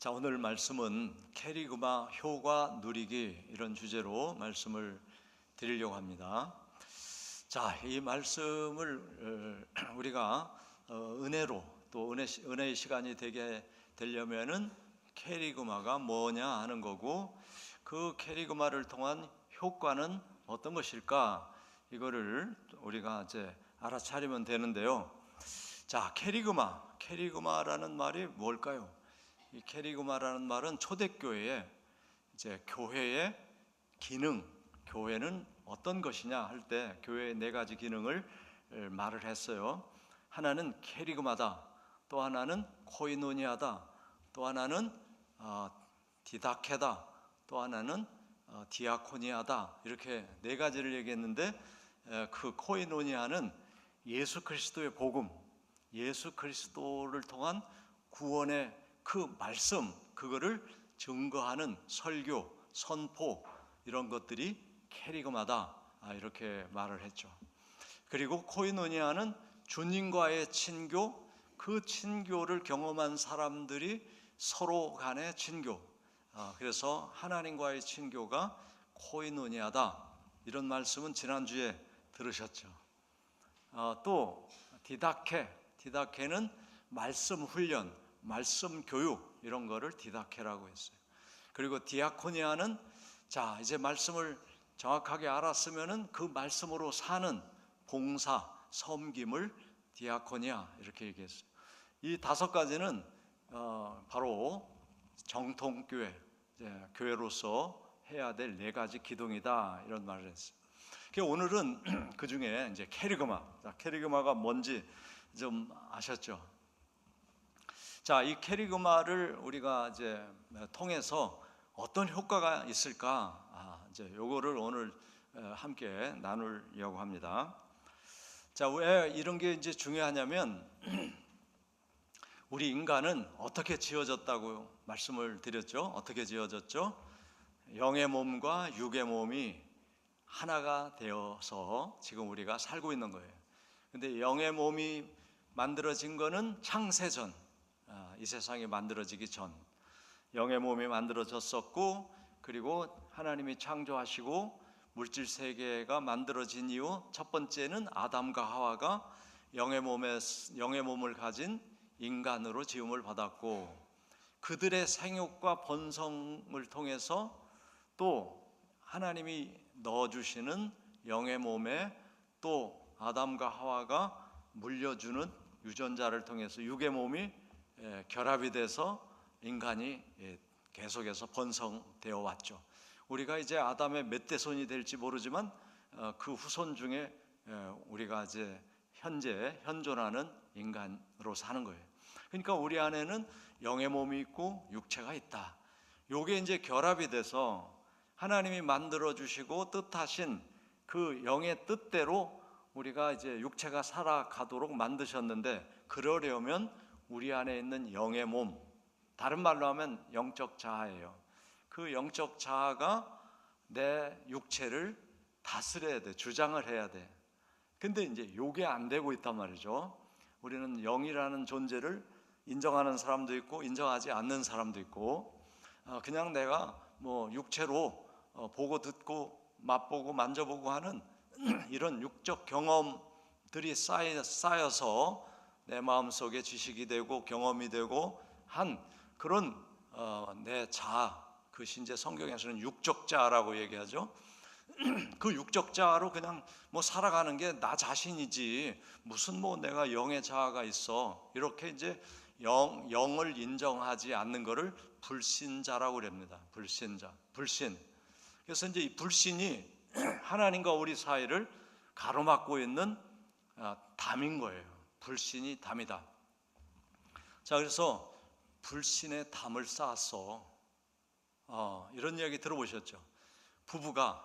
자, 오늘 말씀은 캐리그마 효과 누리기 이런 주제로 말씀을 드리려고 합니다. 자, 이 말씀을 우리가 은혜로 또 은혜의 시간이 되게 되려면은 캐리그마가 뭐냐 하는 거고, 그 캐리그마를 통한 효과는 어떤 것일까, 이거를 우리가 이제 알아차리면 되는데요. 자, 캐리그마라는 말이 뭘까요? 이 캐리그마라는 말은 초대교회의 이제 교회의 기능, 교회는 어떤 것이냐 할 때 교회의 네 가지 기능을 말을 했어요. 하나는 캐리그마다, 또 하나는 코이노니아다, 또 하나는 디다케다, 또 하나는 디아코니아다, 이렇게 네 가지를 얘기했는데, 그 코이노니아는 예수 그리스도의 복음, 예수 그리스도를 통한 구원의 그 말씀, 그거를 증거하는 설교, 선포, 이런 것들이 캐리그마다, 이렇게 말을 했죠. 그리고 코이노니아는 주님과의 친교, 그 친교를 경험한 사람들이 서로 간의 친교, 그래서 하나님과의 친교가 코이노니아다, 이런 말씀은 지난주에 들으셨죠. 또 디다케는 말씀 훈련, 말씀 교육, 이런 거를 디다케라고 했어요. 그리고 디아코니아는, 자, 이제 말씀을 정확하게 알았으면은 그 말씀으로 사는 봉사, 섬김을 디아코니아, 이렇게 얘기했어요. 이 다섯 가지는 바로 정통교회, 교회로서 해야 될 네 가지 기둥이다, 이런 말을 했어요. 오늘은 그 중에 이제 캐리그마가 뭔지 좀 아셨죠? 자, 이 캐리그마를 우리가 이제 통해서 어떤 효과가 있을까? 이제 요거를 오늘 함께 나누려고 합니다. 자, 왜 이런 게 이제 중요하냐면, 우리 인간은 어떻게 지어졌다고 말씀을 드렸죠? 어떻게 지어졌죠? 영의 몸과 육의 몸이 하나가 되어서 지금 우리가 살고 있는 거예요. 근데 영의 몸이 만들어진 거는 창세전, 이 세상이 만들어지기 전 영의 몸이 만들어졌었고, 그리고 하나님이 창조하시고 물질 세계가 만들어진 이후 첫 번째는 아담과 하와가 영의 몸을 가진 인간으로 지음을 받았고, 그들의 생육과 번성을 통해서 또 하나님이 넣어주시는 영의 몸에 또 아담과 하와가 물려주는 유전자를 통해서 육의 몸이 결합이 돼서 인간이 계속해서 번성되어 왔죠. 우리가 이제 아담의 몇 대손이 될지 모르지만 그 후손 중에 우리가 이제 현재 현존하는 인간으로 사는 거예요. 그러니까 우리 안에는 영의 몸이 있고 육체가 있다. 요게 이제 결합이 돼서 하나님이 만들어 주시고 뜻하신 그 영의 뜻대로 우리가 이제 육체가 살아가도록 만드셨는데, 그러려면 우리 안에 있는 영의 몸, 다른 말로 하면 영적 자아예요. 그 영적 자아가 내 육체를 다스려야 돼, 주장을 해야 돼. 근데 이제 요게 안 되고 있단 말이죠. 우리는 영이라는 존재를 인정하는 사람도 있고 인정하지 않는 사람도 있고, 그냥 내가 뭐 육체로 보고 듣고 맛보고 만져보고 하는 이런 육적 경험들이 쌓여서 내 마음속에 지식이 되고 경험이 되고 한 그런 내 자아, 그것이 이제 성경에서는 육적 자아라고 얘기하죠. 그 육적 자아로 그냥 뭐 살아가는 게 나 자신이지 무슨 뭐 내가 영의 자아가 있어, 이렇게 이제 영을 인정하지 않는 것을 불신자라고 그럽니다. 불신. 그래서 이제 이 불신이 하나님과 우리 사이를 가로막고 있는 담인 거예요. 불신이 담이다. 자, 그래서 불신의 담을 쌓았어. 이런 이야기 들어보셨죠? 부부가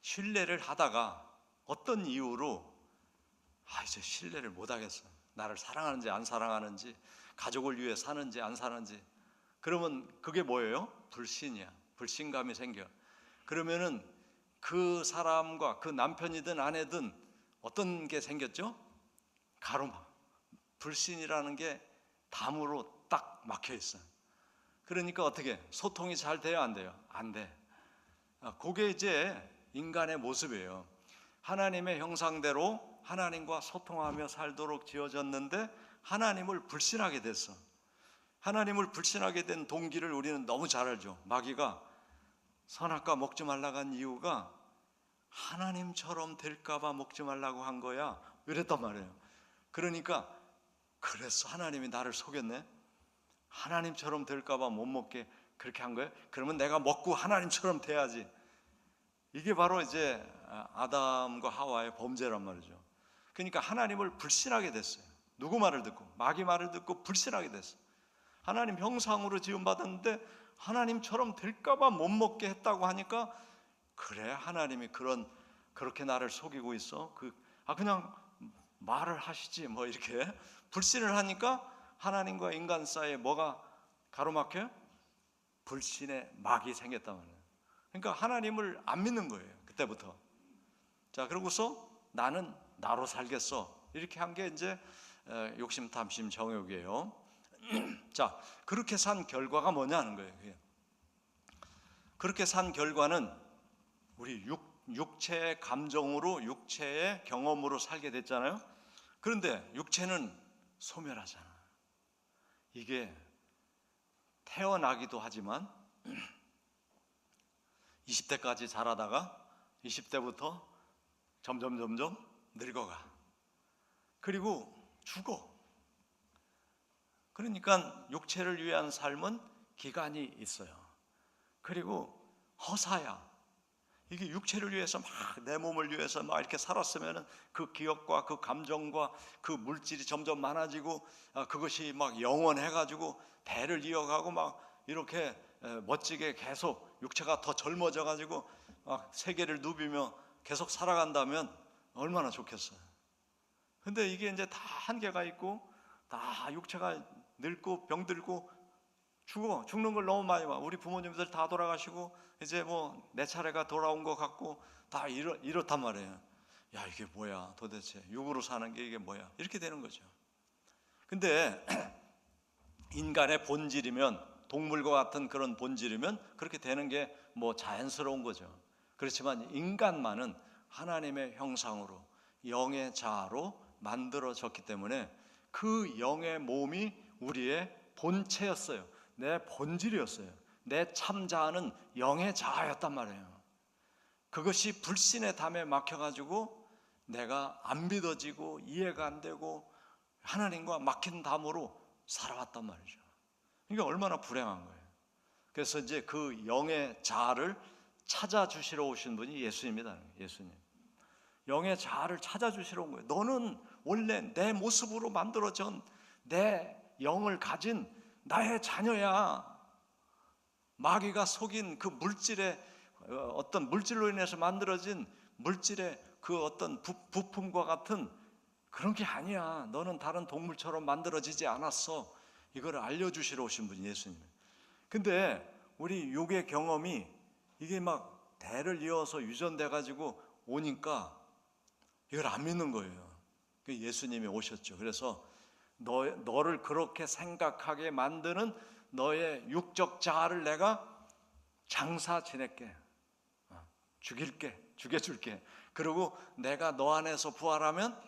신뢰를 하다가 어떤 이유로 이제 신뢰를 못 하겠어. 나를 사랑하는지 안 사랑하는지, 가족을 위해 사는지 안 사는지. 그러면 그게 뭐예요? 불신이야. 불신감이 생겨. 그러면은 그 사람과, 그 남편이든 아내든 어떤 게 생겼죠? 가로막. 불신이라는 게 담으로 딱 막혀 있어요. 그러니까 어떻게 소통이 잘 돼요, 안 돼요? 안 돼. 그게 이제 인간의 모습이에요. 하나님의 형상대로 하나님과 소통하며 살도록 지어졌는데 하나님을 불신하게 됐어. 하나님을 불신하게 된 동기를 우리는 너무 잘 알죠. 마귀가 선악과 먹지 말라고 한 이유가 하나님처럼 될까봐 먹지 말라고 한 거야, 이랬단 말이에요. 그러니까 그래서 하나님이 나를 속였네. 하나님처럼 될까봐 못 먹게 그렇게 한 거예요. 그러면 내가 먹고 하나님처럼 돼야지. 이게 바로 이제 아담과 하와의 범죄란 말이죠. 그러니까 하나님을 불신하게 됐어요. 누구 말을 듣고? 마귀 말을 듣고 불신하게 됐어요. 하나님 형상으로 지음받았는데 하나님처럼 될까봐 못 먹게 했다고 하니까 그래, 하나님이 그렇게 나를 속이고 있어. 그냥 말을 하시지 뭐, 이렇게 불신을 하니까 하나님과 인간 사이에 뭐가 가로막혀요? 불신의 막이 생겼단 말이에요. 그러니까 하나님을 안 믿는 거예요, 그때부터. 자, 그러고서 나는 나로 살겠어, 이렇게 한 게 이제 욕심, 탐심, 정욕이에요. 자, 그렇게 산 결과가 뭐냐는 거예요. 그렇게 산 결과는 우리 육체의 감정으로, 육체의 경험으로 살게 됐잖아요. 그런데 육체는 소멸하잖아. 이게 태어나기도 하지만 20대까지 자라다가 20대부터 점점 늙어가. 그리고 죽어. 그러니까 육체를 위한 삶은 기간이 있어요. 그리고 허사야. 이게 육체를 위해서 막, 내 몸을 위해서 막 이렇게 살았으면 그 기억과 그 감정과 그 물질이 점점 많아지고 그것이 막 영원해가지고 대를 이어가고 막 이렇게 멋지게 계속 육체가 더 젊어져 가지고 막 세계를 누비며 계속 살아간다면 얼마나 좋겠어요. 근데 이게 이제 다 한계가 있고, 다 육체가 늙고 병들고 죽는 걸 너무 많이 봐. 우리 부모님들 다 돌아가시고 이제 뭐 내 차례가 돌아온 것 같고 다 이렇단 말이에요. 야, 이게 뭐야 도대체, 육으로 사는 게 이게 뭐야, 이렇게 되는 거죠. 근데 인간의 본질이면, 동물과 같은 그런 본질이면 그렇게 되는 게 뭐 자연스러운 거죠. 그렇지만 인간만은 하나님의 형상으로, 영의 자아로 만들어졌기 때문에 그 영의 몸이 우리의 본체였어요. 내 본질이었어요. 내 참자아는 영의 자아였단 말이에요. 그것이 불신의 담에 막혀가지고 내가 안 믿어지고 이해가 안 되고 하나님과 막힌 담으로 살아왔단 말이죠. 이게 얼마나 불행한 거예요. 그래서 이제 그 영의 자아를 찾아주시러 오신 분이 예수님이다. 예수님. 영의 자아를 찾아주시러 온 거예요. 너는 원래 내 모습으로 만들어진 내 영을 가진 나의 자녀야. 마귀가 속인 그 물질의 어떤 물질로 인해서 만들어진 물질의 그 어떤 부품과 같은 그런 게 아니야. 너는 다른 동물처럼 만들어지지 않았어. 이걸 알려주시러 오신 분이 예수님. 근데 우리 육의 경험이 이게 막 대를 이어서 유전돼 가지고 오니까 이걸 안 믿는 거예요. 예수님이 오셨죠. 그래서 너를 그렇게 생각하게 만드는 너의 육적 자아를 내가 장사 지낼게, 죽여줄게. 그리고 내가 너 안에서 부활하면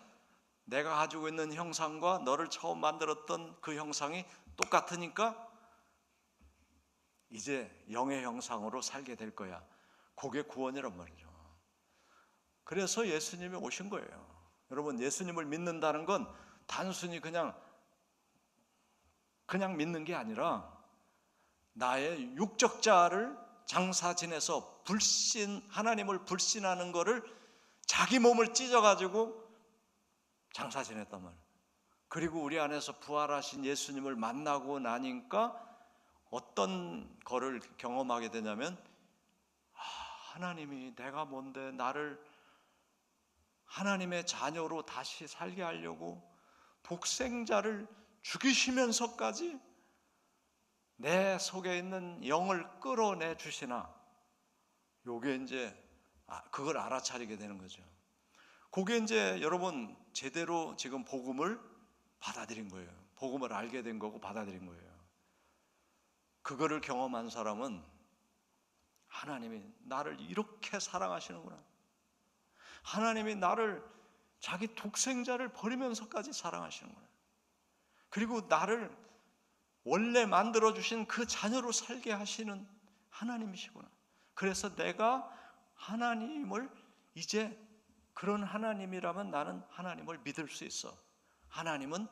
내가 가지고 있는 형상과 너를 처음 만들었던 그 형상이 똑같으니까 이제 영의 형상으로 살게 될 거야. 그게 구원이란 말이죠. 그래서 예수님이 오신 거예요. 여러분, 예수님을 믿는다는 건 단순히 그냥 믿는 게 아니라 나의 육적 자아를 장사 지내서 하나님을 불신하는 거를 자기 몸을 찢어가지고 장사 지냈단 말이에요. 그리고 우리 안에서 부활하신 예수님을 만나고 나니까 어떤 거를 경험하게 되냐면, 하나님이 내가 뭔데 나를 하나님의 자녀로 다시 살게 하려고 독생자를 죽이시면서까지 내 속에 있는 영을 끌어내 주시나. 요게 이제 그걸 알아차리게 되는 거죠. 그게 이제 여러분 제대로 지금 복음을 받아들인 거예요. 복음을 알게 된 거고 받아들인 거예요. 그거를 경험한 사람은 하나님이 나를 이렇게 사랑하시는구나, 하나님이 나를 자기 독생자를 버리면서까지 사랑하시는구나, 그리고 나를 원래 만들어주신 그 자녀로 살게 하시는 하나님이시구나, 그래서 내가 하나님을 이제 그런 하나님이라면 나는 하나님을 믿을 수 있어, 하나님은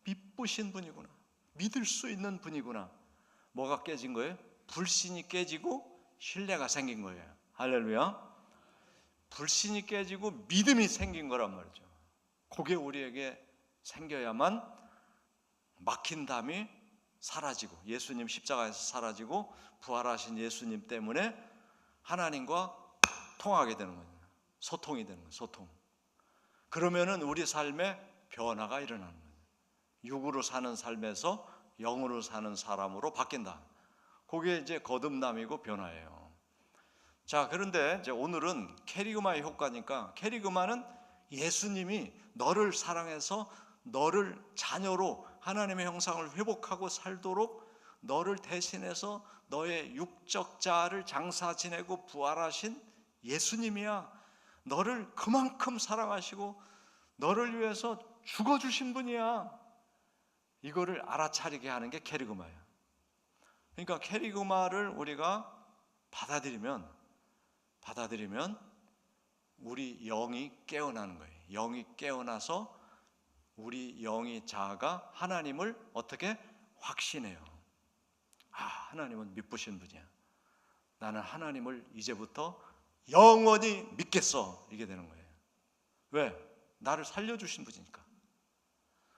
믿으신 분이구나, 믿을 수 있는 분이구나. 뭐가 깨진 거예요? 불신이 깨지고 신뢰가 생긴 거예요. 할렐루야. 불신이 깨지고 믿음이 생긴 거란 말이죠. 그게 우리에게 생겨야만 막힌 담이 사라지고, 예수님 십자가에서 사라지고 부활하신 예수님 때문에 하나님과 통하게 되는 거예요. 소통이 되는 거예요. 소통. 그러면은 우리 삶에 변화가 일어나는 거예요. 육으로 사는 삶에서 영으로 사는 사람으로 바뀐다. 그게 이제 거듭남이고 변화예요. 자, 그런데 이제 오늘은 캐리그마의 효과니까, 캐리그마는 예수님이 너를 사랑해서 너를 자녀로 하나님의 형상을 회복하고 살도록 너를 대신해서 너의 육적 자아를 장사 지내고 부활하신 예수님이야. 너를 그만큼 사랑하시고 너를 위해서 죽어주신 분이야. 이거를 알아차리게 하는 게 캐리그마예요. 그러니까 캐리그마를 우리가 받아들이면 우리 영이 깨어나는 거예요. 영이 깨어나서 우리 영이 자아가 하나님을 어떻게 확신해요. 아, 하나님은 믿으신 분이야. 나는 하나님을 이제부터 영원히 믿겠어. 이게 되는 거예요. 왜? 나를 살려주신 분이니까.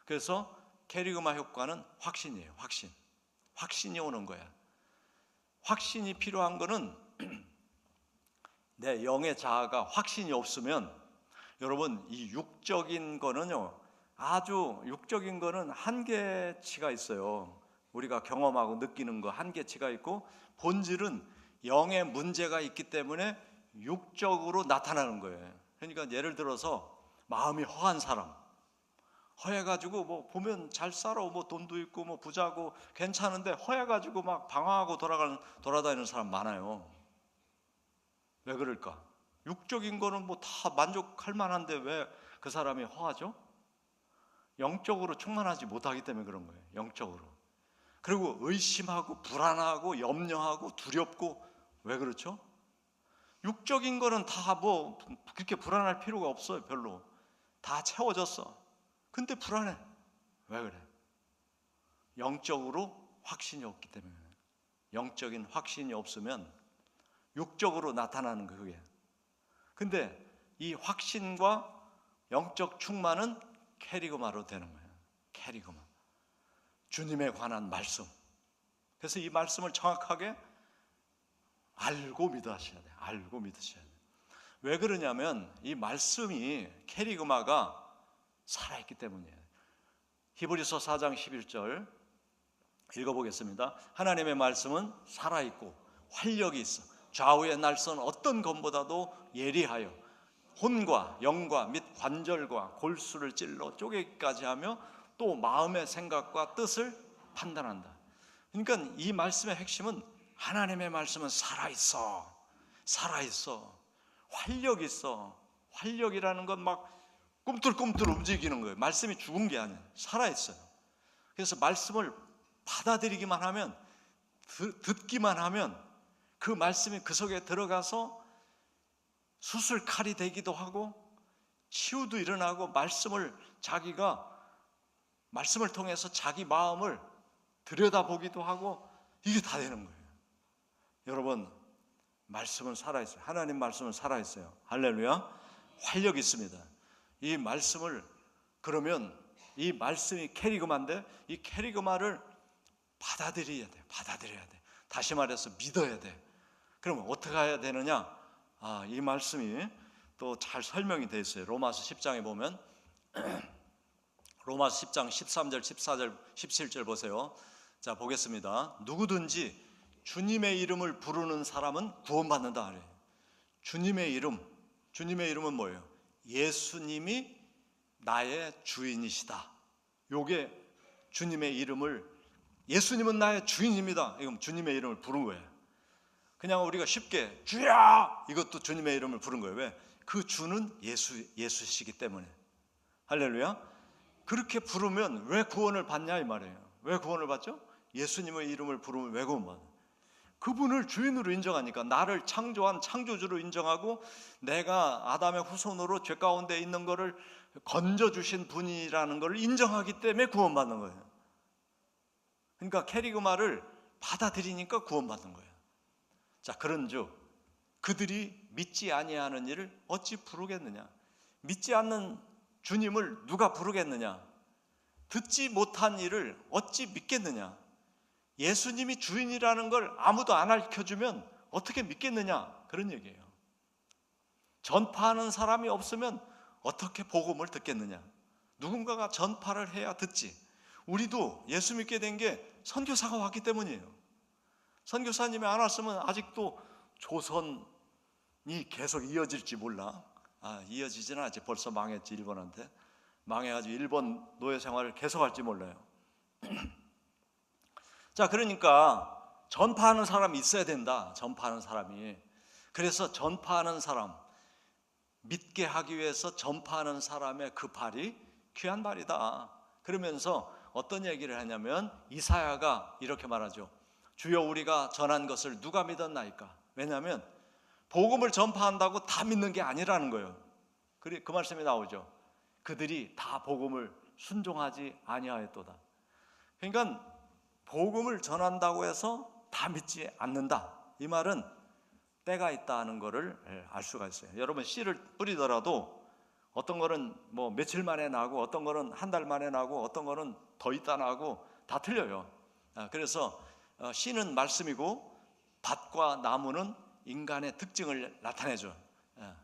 그래서 캐리그마 효과는 확신이에요. 확신이 오는 거야. 확신이 필요한 거는 내 영의 자아가 확신이 없으면, 여러분, 이 육적인 거는요, 아주 육적인 거는 한계치가 있어요. 우리가 경험하고 느끼는 거 한계치가 있고, 본질은 영의 문제가 있기 때문에 육적으로 나타나는 거예요. 그러니까 예를 들어서 마음이 허한 사람, 허해가지고 뭐 보면 잘 살아, 뭐 돈도 있고 뭐 부자고 괜찮은데 허해가지고 막 방황하고 돌아다니는 사람 많아요. 왜 그럴까? 육적인 거는 뭐 다 만족할 만한데 왜 그 사람이 허하죠? 영적으로 충만하지 못하기 때문에 그런 거예요. 영적으로. 그리고 의심하고 불안하고 염려하고 두렵고, 왜 그렇죠? 육적인 거는 다 뭐 그렇게 불안할 필요가 없어요. 별로 다 채워졌어. 근데 불안해. 왜 그래? 영적으로 확신이 없기 때문에. 영적인 확신이 없으면 육적으로 나타나는 거예요, 그게. 근데 이 확신과 영적 충만은 캐리그마로 되는 거예요. 캐리그마. 주님에 관한 말씀. 그래서 이 말씀을 정확하게 알고 믿으셔야 돼요. 알고 믿으셔야 돼요. 왜 그러냐면 이 말씀이, 캐리그마가 살아있기 때문이에요. 히브리서 4장 11절 읽어보겠습니다. 하나님의 말씀은 살아있고 활력이 있어 좌우의 날선 어떤 검보다도 예리하여 혼과 영과 및 관절과 골수를 찔러 쪼개기까지 하며 또 마음의 생각과 뜻을 판단한다. 그러니까 이 말씀의 핵심은, 하나님의 말씀은 살아있어. 활력이 있어. 활력이라는 건 막 꿈틀꿈틀 움직이는 거예요. 말씀이 죽은 게 아니에요. 살아있어요. 그래서 말씀을 받아들이기만 하면, 듣기만 하면 그 말씀이 그 속에 들어가서 수술칼이 되기도 하고 치유도 일어나고, 말씀을 통해서 자기 마음을 들여다보기도 하고, 이게 다 되는 거예요. 여러분, 말씀은 살아있어요. 하나님 말씀은 살아있어요. 할렐루야. 활력이 있습니다. 이 말씀을, 그러면 이 말씀이 캐리그마인데 이 캐리그마를 받아들여야 돼. 다시 말해서 믿어야 돼. 그러면 어떻게 해야 되느냐? 이 말씀이 또 잘 설명이 되어 있어요. 로마서 10장에 보면 로마서 10장 13절, 14절, 17절 보세요. 자, 보겠습니다. 누구든지 주님의 이름을 부르는 사람은 구원받는다 그래요. 주님의 이름은 뭐예요? 예수님이 나의 주인이시다. 요게 주님의 이름을 예수님은 나의 주인입니다. 이건 주님의 이름을 부른 거예요. 그냥 우리가 쉽게 주야 이것도 주님의 이름을 부른 거예요. 왜? 그 주는 예수시기 때문에. 할렐루야. 그렇게 부르면 왜 구원을 받냐 이 말이에요. 왜 구원을 받죠? 예수님의 이름을 부르면 왜 구원받아요? 그분을 주인으로 인정하니까, 나를 창조한 창조주로 인정하고 내가 아담의 후손으로 죄 가운데 있는 것을 건져주신 분이라는 것을 인정하기 때문에 구원받는 거예요. 그러니까 캐리그마를 받아들이니까 구원받는 거예요. 자, 그런즉 그들이 믿지 아니하는 이를 어찌 부르겠느냐? 믿지 않는 주님을 누가 부르겠느냐? 듣지 못한 일을 어찌 믿겠느냐? 예수님이 주인이라는 걸 아무도 안 알려주면 어떻게 믿겠느냐? 그런 얘기예요. 전파하는 사람이 없으면 어떻게 복음을 듣겠느냐? 누군가가 전파를 해야 듣지. 우리도 예수 믿게 된 게 선교사가 왔기 때문이에요. 선교사님이 안 왔으면 아직도 조선이 계속 이어질지 몰라. 이어지지는 않지. 벌써 망했지. 일본한테 망해가지고 일본 노예 생활을 계속할지 몰라요. 자, 그러니까 전파하는 사람이 있어야 된다. 전파하는 사람이. 그래서 전파하는 사람, 믿게 하기 위해서 전파하는 사람의 그 발이 귀한 발이다. 그러면서 어떤 얘기를 하냐면 이사야가 이렇게 말하죠. 주여 우리가 전한 것을 누가 믿었나이까? 왜냐하면 복음을 전파한다고 다 믿는 게 아니라는 거예요. 그 말씀이 나오죠. 그들이 다 복음을 순종하지 아니하였도다. 그러니까 복음을 전한다고 해서 다 믿지 않는다. 이 말은 때가 있다는 것을 알 수가 있어요. 여러분, 씨를 뿌리더라도 어떤 거는 뭐 며칠 만에 나고, 어떤 거는 한 달 만에 나고, 어떤 거는 더 있다 나고, 다 틀려요. 그래서 씨는 말씀이고 밭과 나무는 인간의 특징을 나타내죠.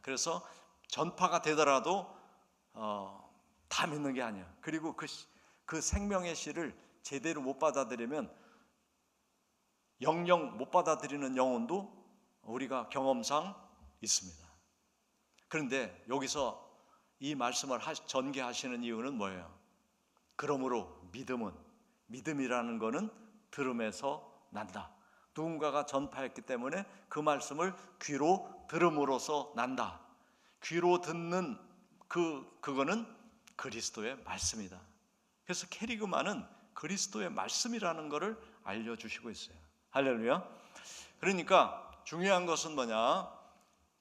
그래서 전파가 되더라도 다 믿는 게 아니야. 그리고 그 생명의 씨를 제대로 못 받아들이면 영영 못 받아들이는 영혼도 우리가 경험상 있습니다. 그런데 여기서 이 말씀을 전개하시는 이유는 뭐예요? 그러므로 믿음이라는 것은 들음에서 난다. 누군가가 전파했기 때문에 그 말씀을 귀로 들음으로써 난다. 귀로 듣는 그거는 그리스도의 말씀이다. 그래서 캐리그마는 그리스도의 말씀이라는 것을 알려주시고 있어요. 할렐루야. 그러니까 중요한 것은 뭐냐?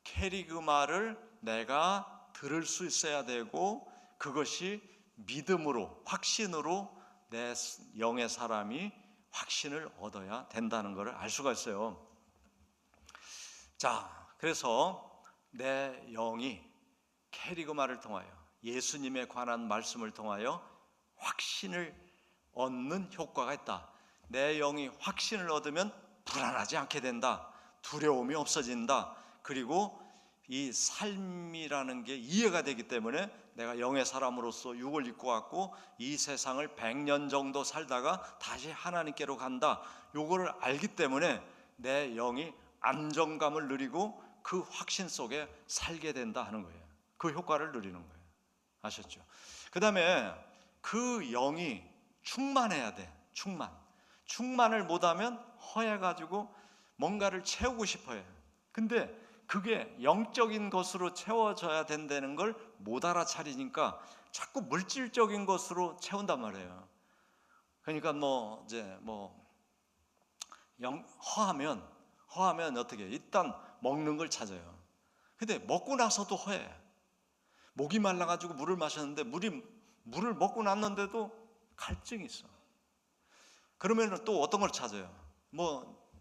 캐리그마를 내가 들을 수 있어야 되고, 그것이 믿음으로, 확신으로 내 영의 사람이 확신을 얻어야 된다는 것을 알 수가 있어요. 자, 그래서 내 영이 캐리그마를 통하여, 예수님에 관한 말씀을 통하여 확신을 얻는 효과가 있다. 내 영이 확신을 얻으면 불안하지 않게 된다. 두려움이 없어진다. 그리고 이 삶이라는 게 이해가 되기 때문에 내가 영의 사람으로서 육을 입고 왔고 이 세상을 100년 정도 살다가 다시 하나님께로 간다. 요거를 알기 때문에 내 영이 안정감을 누리고 그 확신 속에 살게 된다 하는 거예요. 그 효과를 누리는 거예요. 아셨죠? 그 다음에 그 영이 충만해야 돼. 충만을 못하면 허해가지고 뭔가를 채우고 싶어요. 근데 그게 영적인 것으로 채워져야 된다는 걸 못 알아차리니까 자꾸 물질적인 것으로 채운단 말이에요. 그러니까 허하면 어떻게 해요? 일단 먹는 걸 찾아요. 근데 먹고 나서도 허해. 목이 말라가지고 물을 마셨는데 물을 먹고 났는데도 갈증이 있어. 그러면 또 어떤 걸 찾아요?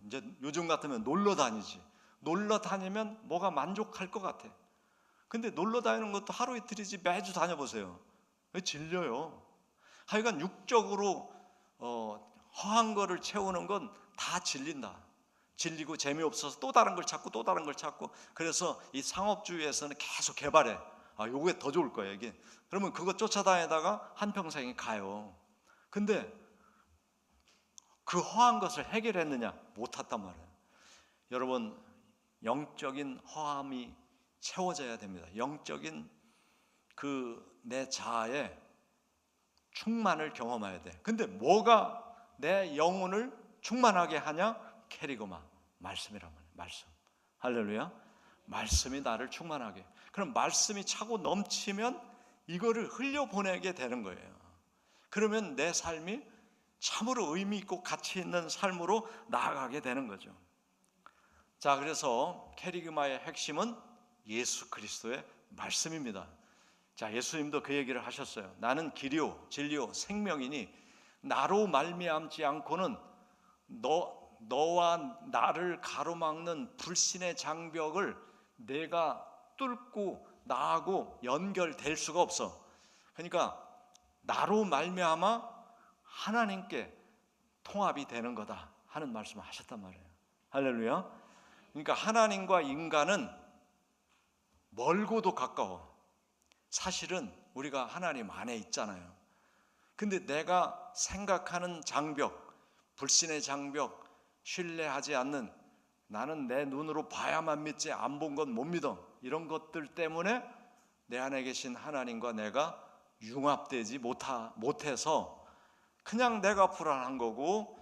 이제 요즘 같으면 놀러 다니지. 놀러 다니면 뭐가 만족할 것 같아. 근데 놀러 다니는 것도 하루 이틀이지 매주 다녀보세요. 질려요. 하여간 육적으로 허한 거를 채우는 건 다 질린다. 질리고 재미없어서 또 다른 걸 찾고 그래서 이 상업주의에서는 계속 개발해. 요게 더 좋을 거예요, 이게. 그러면 그거 쫓아다니다가 한평생이 가요. 근데 그 허한 것을 해결했느냐? 못했단 말이에요. 여러분, 영적인 허함이 채워져야 됩니다. 영적인 내 자아에 충만을 경험해야 돼. 근데 뭐가 내 영혼을 충만하게 하냐? 캐리그마, 말씀이란 말이에요. 말씀. 할렐루야. 말씀이 나를 충만하게. 그럼 말씀이 차고 넘치면 이거를 흘려보내게 되는 거예요. 그러면 내 삶이 참으로 의미 있고 가치 있는 삶으로 나아가게 되는 거죠. 자, 그래서 캐리그마의 핵심은 예수 그리스도의 말씀입니다. 자, 예수님도 그 얘기를 하셨어요. 나는 길이요 진리요 생명이니 나로 말미암지 않고는 너와 나를 가로막는 불신의 장벽을 내가 뚫고 나하고 연결될 수가 없어. 그러니까 나로 말미암아 하나님께 통합이 되는 거다 하는 말씀을 하셨단 말이에요. 할렐루야. 그러니까 하나님과 인간은 멀고도 가까워. 사실은 우리가 하나님 안에 있잖아요. 근데 내가 생각하는 장벽, 불신의 장벽, 신뢰하지 않는, 나는 내 눈으로 봐야만 믿지 안 본 건 못 믿어, 이런 것들 때문에 내 안에 계신 하나님과 내가 융합되지 못해서 그냥 내가 불안한 거고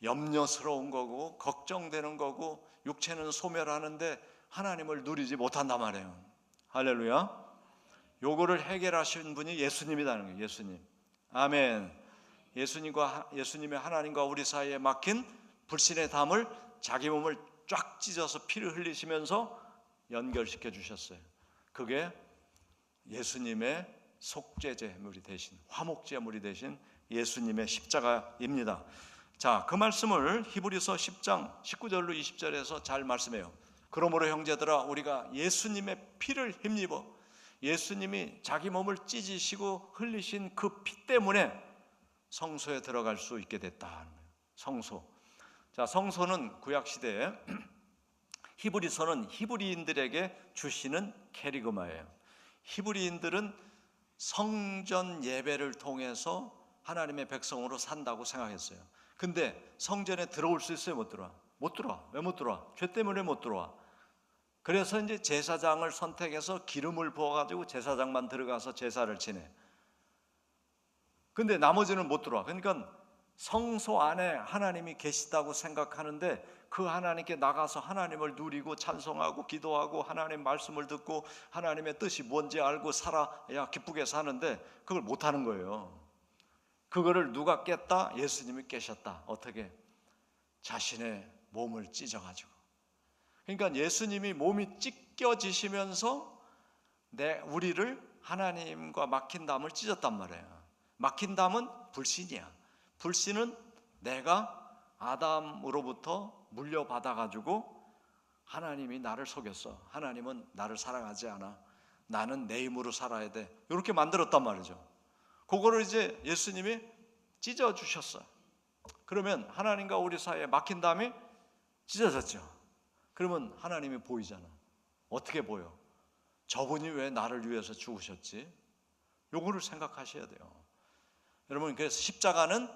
염려스러운 거고 걱정되는 거고 육체는 소멸하는데 하나님을 누리지 못한단 말이에요. 할렐루야. 요거를 해결하신 분이 예수님이라는 거예요. 예수님. 아멘. 예수님의 하나님과 우리 사이에 막힌 불신의 담을 자기 몸을 쫙 찢어서 피를 흘리시면서 연결시켜 주셨어요. 그게 예수님의 속죄제물이 되신, 화목제물이 되신 예수님의 십자가입니다. 자, 그 말씀을 히브리서 10장 19절로 20절에서 잘 말씀해요. 그러므로 형제들아, 우리가 예수님의 피를 힘입어 예수님이 자기 몸을 찢으시고 흘리신 그 피 때문에 성소에 들어갈 수 있게 됐다 하는 거예요. 성소. 자, 성소는 구약 시대에 히브리서는 히브리인들에게 주시는 캐리그마예요. 히브리인들은 성전 예배를 통해서 하나님의 백성으로 산다고 생각했어요. 근데 성전에 들어올 수 있어요? 못 들어와? 못 들어와. 왜 못 들어와? 죄 때문에 못 들어와. 그래서 이제 제사장을 선택해서 기름을 부어가지고 제사장만 들어가서 제사를 지내. 근데 나머지는 못 들어와. 그러니까 성소 안에 하나님이 계시다고 생각하는데 그 하나님께 나가서 하나님을 누리고 찬송하고 기도하고 하나님 말씀을 듣고 하나님의 뜻이 뭔지 알고 살아야 기쁘게 사는데 그걸 못하는 거예요. 그거를 누가 깼다? 예수님이 깨셨다. 어떻게? 자신의 몸을 찢어가지고. 그러니까 예수님이 몸이 찢겨지시면서 우리를 하나님과 막힌 담을 찢었단 말이에요. 막힌 담은 불신이야. 불신은 내가 아담으로부터 물려받아가지고 하나님이 나를 속였어. 하나님은 나를 사랑하지 않아. 나는 내 힘으로 살아야 돼. 이렇게 만들었단 말이죠. 그거를 이제 예수님이 찢어주셨어요. 그러면 하나님과 우리 사이에 막힌 담이 찢어졌죠. 그러면 하나님이 보이잖아. 어떻게 보여? 저분이 왜 나를 위해서 죽으셨지? 요거를 생각하셔야 돼요. 여러분, 그래서 십자가는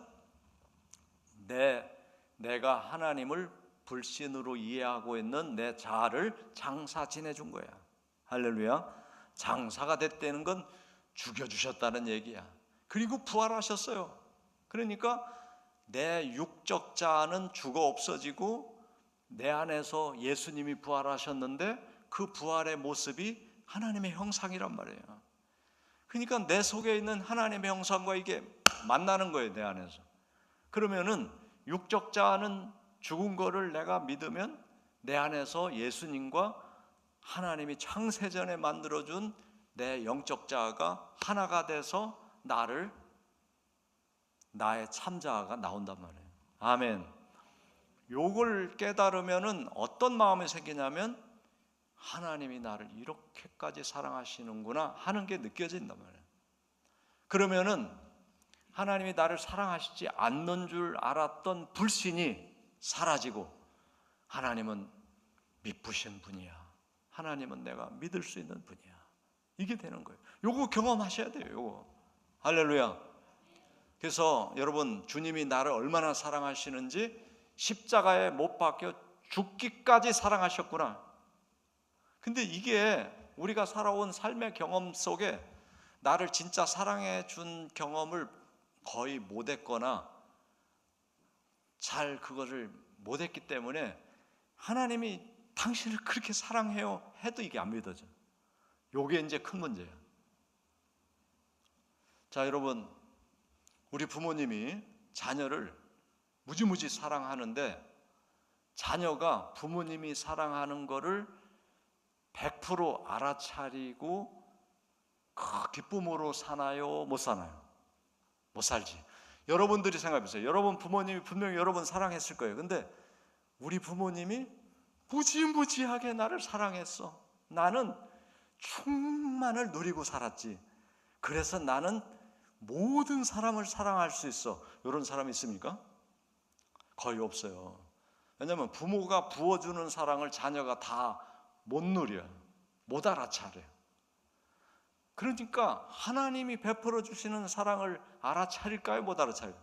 내가 하나님을 불신으로 이해하고 있는 내 자아를 장사 지내준 거야. 할렐루야. 장사가 됐다는 건 죽여주셨다는 얘기야. 그리고 부활하셨어요. 그러니까 내 육적 자아는 죽어 없어지고 내 안에서 예수님이 부활하셨는데 그 부활의 모습이 하나님의 형상이란 말이에요. 그러니까 내 속에 있는 하나님의 형상과 이게 만나는 거예요, 내 안에서. 그러면은 육적 자아는 죽은 거를 내가 믿으면 내 안에서 예수님과 하나님이 창세전에 만들어준 내 영적 자아가 하나가 돼서 나의 참자아가 나온단 말이에요. 아멘. 요걸 깨달으면은 어떤 마음이 생기냐면 하나님이 나를 이렇게까지 사랑하시는구나 하는 게 느껴진단 말이에요. 그러면은 하나님이 나를 사랑하시지 않는 줄 알았던 불신이 사라지고 하나님은 미쁘신 분이야. 하나님은 내가 믿을 수 있는 분이야. 이게 되는 거예요. 요거 경험하셔야 돼요. 요거. 할렐루야. 그래서 여러분, 주님이 나를 얼마나 사랑하시는지 십자가에 못 박혀 죽기까지 사랑하셨구나. 근데 이게 우리가 살아온 삶의 경험 속에 나를 진짜 사랑해 준 경험을 거의 못 했거나 잘 그거를 못했기 때문에 하나님이 당신을 그렇게 사랑해요 해도 이게 안 믿어져. 요게 이제 큰 문제예요. 자, 여러분, 우리 부모님이 자녀를 무지무지 사랑하는데 자녀가 부모님이 사랑하는 거를 100% 알아차리고 그 기쁨으로 사나요? 못 사나요? 못 살지. 여러분들이 생각해보세요. 여러분 부모님이 분명히 여러분 사랑했을 거예요. 근데 우리 부모님이 무지무지하게 나를 사랑했어. 나는 충만을 누리고 살았지. 그래서 나는 모든 사람을 사랑할 수 있어. 이런 사람이 있습니까? 거의 없어요. 왜냐하면 부모가 부어주는 사랑을 자녀가 다 못 누려요. 못 알아차려요. 그러니까 하나님이 베풀어 주시는 사랑을 알아차릴까요? 못 알아차려요?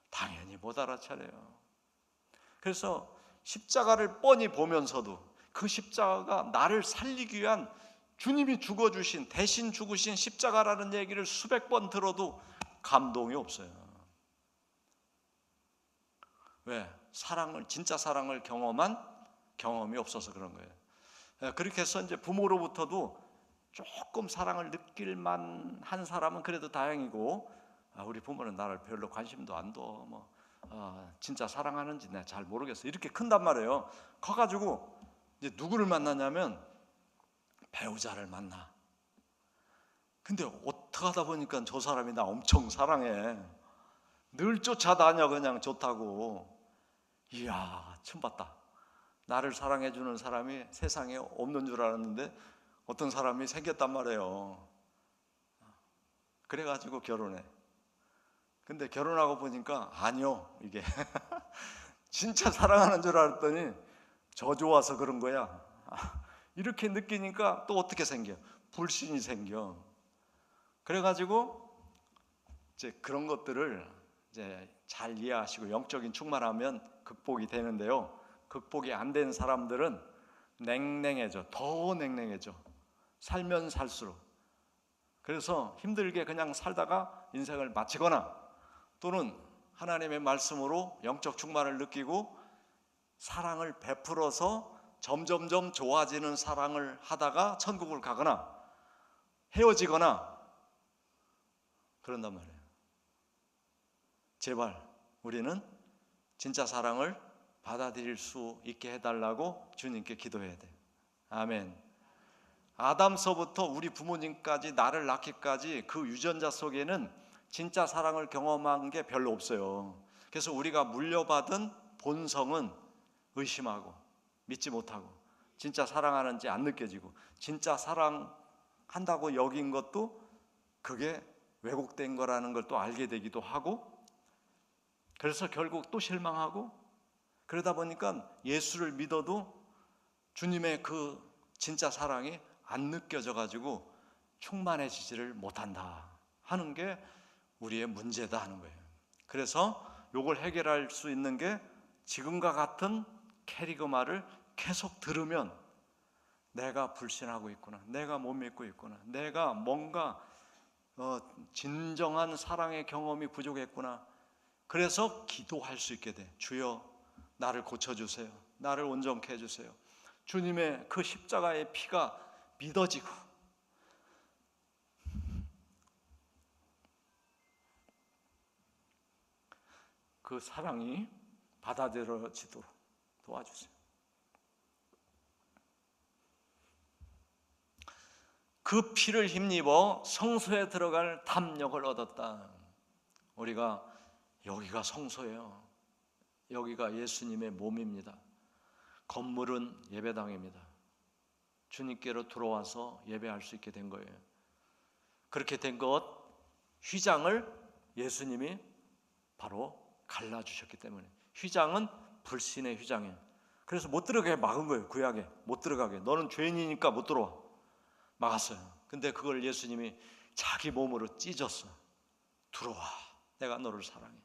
당연히 못 알아차려요. 그래서 십자가를 뻔히 보면서도 그 십자가가 나를 살리기 위한 주님이 죽어주신, 대신 죽으신 십자가라는 얘기를 수백 번 들어도 감동이 없어요. 왜? 사랑을, 진짜 사랑을 경험한 경험이 없어서 그런 거예요. 그렇게 해서 이제 부모로부터도 조금 사랑을 느낄 만한 사람은 그래도 다행이고, 우리 부모는 나를 별로 관심도 안 둬, 진짜 사랑하는지 내가 잘 모르겠어, 이렇게 큰단 말이에요. 커가지고 이제 누구를 만나냐면 배우자를 만나. 근데 어떻게 하다 보니까 저 사람이 나 엄청 사랑해. 늘 쫓아다녀, 그냥 좋다고. 이야, 처음 봤다. 나를 사랑해주는 사람이 세상에 없는 줄 알았는데 어떤 사람이 생겼단 말이에요. 그래가지고 결혼해. 근데 결혼하고 보니까 아니요, 이게 진짜 사랑하는 줄 알았더니 저 좋아서 그런 거야. 이렇게 느끼니까 또 어떻게 생겨? 불신이 생겨. 그래가지고 이제 그런 것들을 이제 잘 이해하시고 영적인 충만하면 극복이 되는데요. 극복이 안 된 사람들은 냉랭해져. 더 냉랭해져. 살면 살수록. 그래서 힘들게 그냥 살다가 인생을 마치거나 또는 하나님의 말씀으로 영적 충만을 느끼고 사랑을 베풀어서 점점점 좋아지는 사랑을 하다가 천국을 가거나 헤어지거나 그런단 말이에요. 제발 우리는 진짜 사랑을 받아들일 수 있게 해달라고 주님께 기도해야 돼요. 아멘. 아담서부터 우리 부모님까지 나를 낳기까지 그 유전자 속에는 진짜 사랑을 경험한 게 별로 없어요. 그래서 우리가 물려받은 본성은 의심하고 믿지 못하고 진짜 사랑하는지 안 느껴지고 진짜 사랑한다고 여긴 것도 그게 왜곡된 거라는 걸 또 알게 되기도 하고, 그래서 결국 또 실망하고, 그러다 보니까 예수를 믿어도 주님의 그 진짜 사랑이 안 느껴져 가지고 충만해지지를 못한다 하는 게 우리의 문제다 하는 거예요. 그래서 이걸 해결할 수 있는 게 지금과 같은 캐리그마를 계속 들으면 내가 불신하고 있구나, 내가 못 믿고 있구나, 내가 뭔가 진정한 사랑의 경험이 부족했구나. 그래서 기도할 수 있게 돼. 주여 나를 고쳐주세요. 나를 온전케 해주세요. 주님의 그 십자가의 피가 믿어지고 그 사랑이 받아들여지도록 도와주세요. 그 피를 힘입어 성소에 들어갈 담력을 얻었다. 우리가 여기가 성소예요. 여기가 예수님의 몸입니다. 건물은 예배당입니다. 주님께로 들어와서 예배할 수 있게 된 거예요. 그렇게 된 것, 휘장을 예수님이 바로 갈라주셨기 때문에, 휘장은 불신의 휘장이에요. 그래서 못 들어가게 막은 거예요. 구약에 못 들어가게. 너는 죄인이니까 못 들어와. 막았어요. 근데 그걸 예수님이 자기 몸으로 찢었어. 들어와. 내가 너를 사랑해.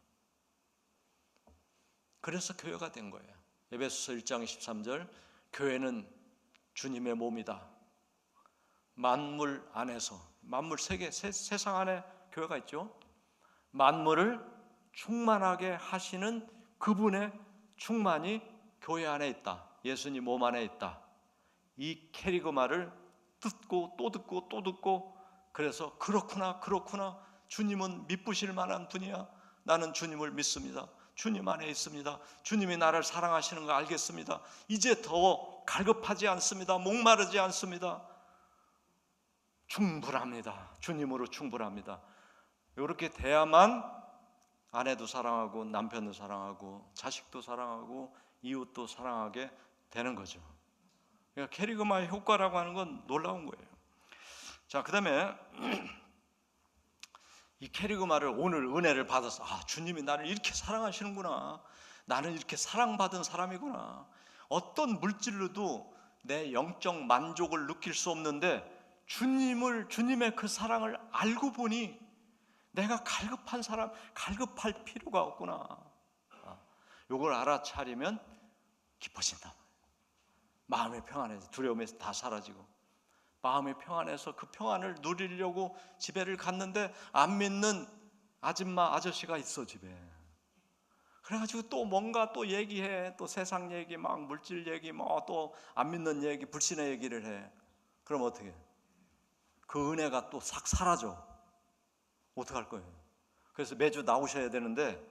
그래서 교회가 된 거예요. 에베소서 1장 13절, 교회는 주님의 몸이다. 만물 안에서, 만물 세계, 세상 안에 교회가 있죠. 만물을 충만하게 하시는 그분의 충만이 교회 안에 있다. 예수님 몸 안에 있다. 이 캐리그마를 듣고 또 듣고 또 듣고, 그래서 그렇구나 주님은 믿으실 만한 분이야. 나는 주님을 믿습니다. 주님 안에 있습니다. 주님이 나를 사랑하시는 거 알겠습니다. 이제 더 갈급하지 않습니다. 목마르지 않습니다. 충분합니다. 주님으로 충분합니다. 이렇게 돼야만 아내도 사랑하고 남편도 사랑하고 자식도 사랑하고 이웃도 사랑하게 되는 거죠. 그러니까 캐리그마의 효과라고 하는 건 놀라운 거예요. 자, 그 다음에 이 캐리그마를 오늘 은혜를 받아서 주님이 나를 이렇게 사랑하시는구나, 나는 이렇게 사랑받은 사람이구나. 어떤 물질로도 내 영적 만족을 느낄 수 없는데 주님의 그 사랑을 알고 보니 내가 갈급한 사람, 갈급할 필요가 없구나. 이걸 알아차리면 기뻐진다. 마음의 평안에서 두려움에서 다 사라지고 마음의 평안에서 그 평안을 누리려고 집에를 갔는데 안 믿는 아줌마 아저씨가 있어 집에. 그래가지고 또 뭔가 또 얘기해. 또 세상 얘기, 막 물질 얘기, 뭐 또 안 믿는 얘기, 불신의 얘기를 해. 그럼 어떻게? 그 은혜가 또 싹 사라져. 어떡할 거예요? 그래서 매주 나오셔야 되는데,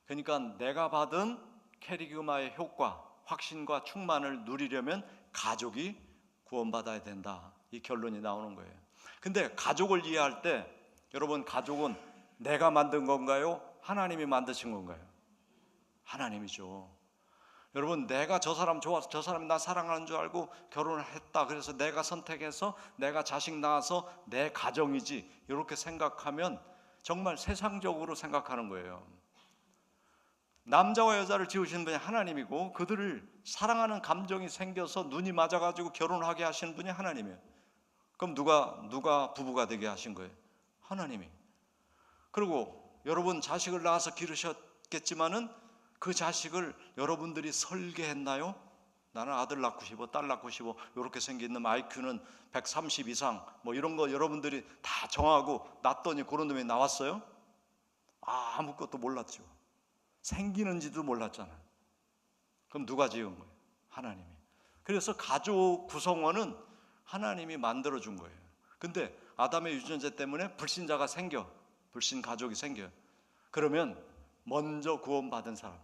그러니까 내가 받은 캐리그마의 효과, 확신과 충만을 누리려면 가족이 구원받아야 된다. 이 결론이 나오는 거예요. 근데 가족을 이해할 때 여러분, 가족은 내가 만든 건가요? 하나님이 만드신 건가요? 하나님이죠. 여러분, 내가 저 사람 좋아서 저 사람이 나 사랑하는 줄 알고 결혼을 했다, 그래서 내가 선택해서 내가 자식 낳아서 내 가정이지, 이렇게 생각하면 정말 세상적으로 생각하는 거예요. 남자와 여자를 지으신 분이 하나님이고 그들을 사랑하는 감정이 생겨서 눈이 맞아가지고 결혼하게 하신 분이 하나님이에요. 그럼 누가 부부가 되게 하신 거예요? 하나님이. 그리고 여러분 자식을 낳아서 기르셨겠지만은 그 자식을 여러분들이 설계했나요? 나는 아들 낳고 싶어, 딸 낳고 싶어, 이렇게 생긴 놈, IQ는 130 이상, 뭐 이런 거 여러분들이 다 정하고 낳았더니 그런 놈이 나왔어요? 아무것도 몰랐죠. 생기는지도 몰랐잖아요. 그럼 누가 지은 거예요? 하나님이. 그래서 가족 구성원은 하나님이 만들어준 거예요. 근데 아담의 유전자 때문에 불신자가 생겨, 불신 가족이 생겨요. 그러면 먼저 구원받은 사람,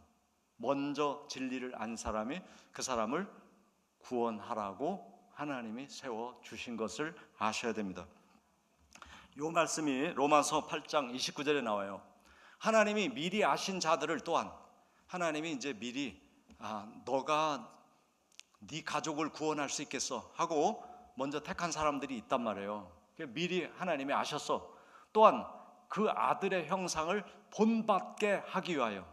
먼저 진리를 안 사람이 그 사람을 구원하라고 하나님이 세워주신 것을 아셔야 됩니다. 이 말씀이 로마서 8장 29절에 나와요. 하나님이 미리 아신 자들을 또한 하나님이 이제 미리 너가 네 가족을 구원할 수 있겠어 하고 먼저 택한 사람들이 있단 말이에요. 미리 하나님이 아셨어. 또한 그 아들의 형상을 본받게 하기 위하여,